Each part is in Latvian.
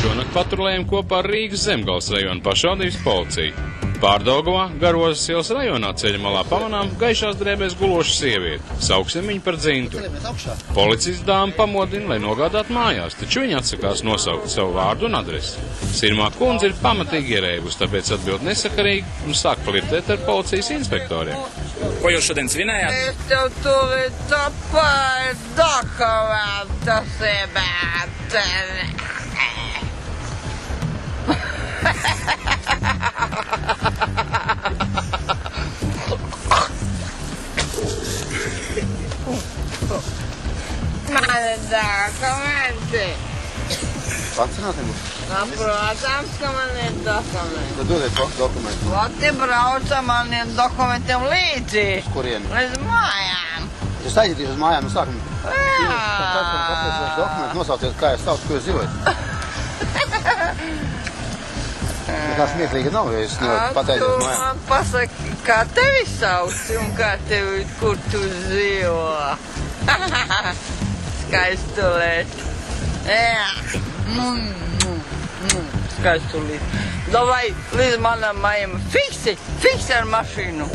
Šonakt patrulējam kopā ar Rīgas Zemgales rajona pašvaldības policiju. Pārdaugavā, Garozas ielas rajonā ceļa malā pamanām gaišās drēbēs gulošu sievieti. Sauksim viņu par Dzintu. Policists dāmu pamodina, lai nogādātu mājās, taču viņa atsakās nosaukt savu vārdu un adresi. Sirmā kundze ir pamatīgi ierēbus, tāpēc atbild nesakarīgi un sāk flirtēt ar policijas inspektoriem. Ko jūs šodien svinējāt? Es tev tūlīt tāpēc dokumentus iebēt. Mani dokumenti. Pacināt jums? Protams, ka man ir dokumenti. Tad dodiet dokumentu. Lati brauca maniem dokumentiem līdzi. Uz kurieni? Līdz mājām. Jūs aiziet uz mājām no sākuma. Kāpēc dokumentu nosauciet, kā jūs sauc, ko jūs dzīvojat? Nekā smieklīga nav, jo jūs nevarat pateikt uz mājām. Tu man pasaki, kā tevi sauc un kā tevi, kur tu dzīvo. Skaistu lietu. Jā. Skaistu lietu. Davai līdz manam mājam. Fiksi ar mašīnu.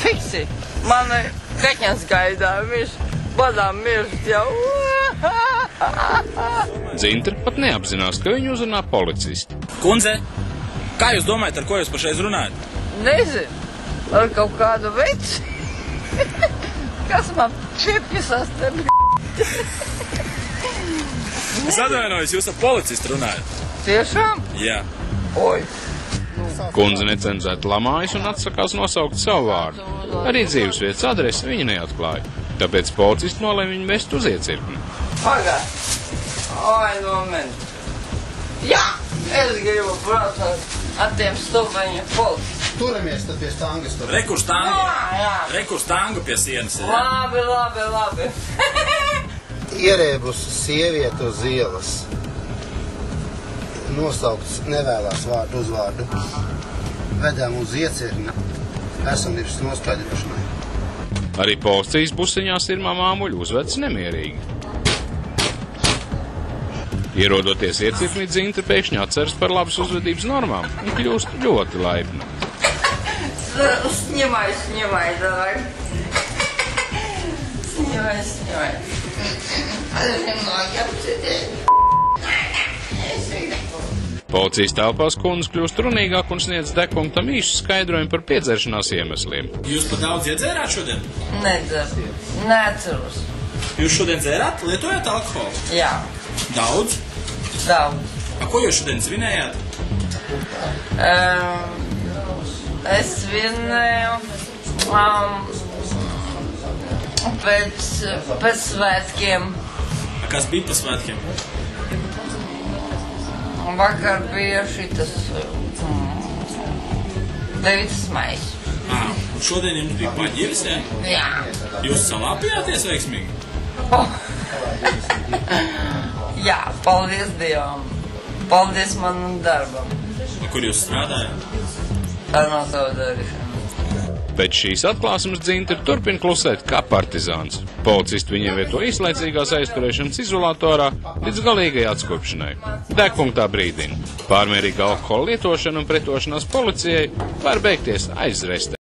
Fiksi. Mani kaķens gaidā. Viņš badām mirst jau. Dzinta pat neapzinās, ka viņu uzrunā policisti. Kundze, kā jūs domājat, ar ko jūs pašreiz runājat? Nezinu. Ar kaut kādu veci. Kas man čipjas te Es atvainojos, jūs ar policistu runājat? Tiešām? Jā. Oi. Kundze necenzēti lamājas un atsakās nosaukt savu vārdu. Arī dzīvesvietas adresi viņa neatklāja, tāpēc policisti nolēma viņu vest uz iecirkni. Pagāj. Oi, moment. Jā, es gribu protams ar tiem stubeņiem policisti. Turamies tad pie stangas. Rekurs Jā. tangu pie sienas. Labi. Ierēbus sievieti uz ielas. Nosaukts nevēlās vārdu uzvārdu. Vedām uz iecirkni esamības noskaidrošanai. Arī policijas busiņā Sirmā māmuļa uzvedas nemierīgi. Ierodoties iecirknī, Dzinta pēkšņi atceras par labas uzvedības normām un kļūst ļoti laipna. Снимай, давай. Снимай. Policijas telpās kundze kļūst runīgāk un sniedz dekuntam īsu skaidrojumu par piedzeršanās iemesliem. Jūs pat daudz iedzērāt šodien? Nedzeru. Neceros. Jūs šodien dzērāt, lietojat alkoholu? Jā, Daudz? daudz. Ko jūs šodien svinējāt? Es svinēju pēc svētkiem. Kas bija pa svētkiem? Vakar bija šitas 9. maijs. Un šodien jums bija paģiris, jā? Jā. Jūs salāpījāties veiksmīgi? Jā, paldies Dievam. Paldies manam darbam. Kur jūs strādājat? Ar no savu darīšanu. Pēc šīs atklāsmes Dzinta turpina klusēt kā partizāns. Policisti viņiem vieto īslaicīgās aizturēšanas izolatorā līdz galīgai atskopšanai. Dekunktā brīdina. Pārmērīga alkohola lietošana un pretošanās policijai var beigties aizrestē.